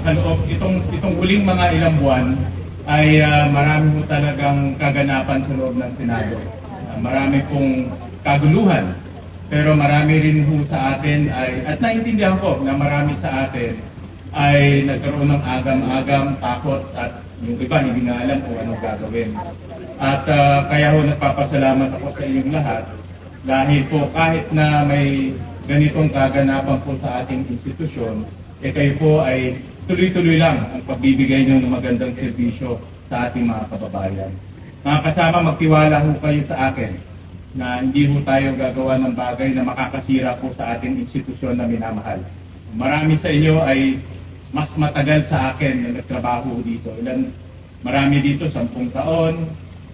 Itong huling mga ilang buwan ay marami po talagang kaganapan sa loob ng Senado. Marami pong kaguluhan, pero marami rin po sa atin at naintindihan ko na marami sa atin ay nagkaroon ng agam-agam, takot at yung iba hindi nga alam kung anong gagawin. At kaya ho nagpapasalamat ako sa inyong lahat dahil po kahit na may ganitong kaganapan po sa ating institusyon, kayo po ay tuloy-tuloy lang ang pagbibigay nyo ng magandang serbisyo sa ating mga kababayan. Mga kasama, magtiwala ho kayo sa akin na hindi ho tayo gagawa ng bagay na makakasira po sa ating institusyon na minamahal. Marami sa inyo ay mas matagal sa akin na nagtrabaho dito. Marami dito 10 taon,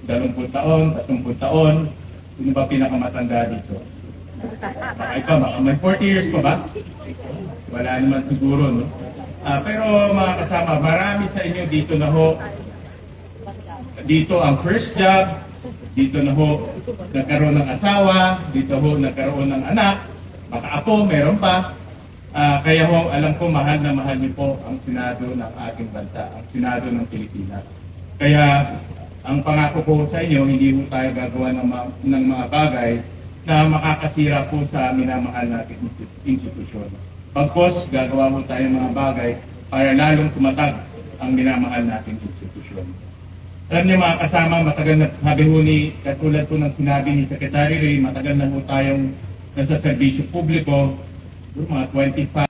20 taon, 30 taon. Sino ba pinakamatanda dito? Baka may 40 years pa ba? Wala naman siguro, no? Pero mga kasama, marami sa inyo dito na ho, dito ang first job, dito na ho nagkaroon ng asawa, dito ho nagkaroon ng anak, baka apo, meron pa. Kaya ho, alam ko mahal na mahal niyo po ang Senado ng ating bansa, ang Senado ng Pilipinas. Kaya ang pangako ko sa inyo, hindi ho tayo gagawa ng mga bagay na makakasira po sa minamahal nating institusyon. Pagkos, gagawa mo tayo mga bagay para lalong tumatag ang minamahal nating institusyon. Alam niyo mga kasama, matagal na sabi ho ni, katulad po ng sinabi ni Secretary Ray, matagal na po tayong nasa serbisyo publiko, mga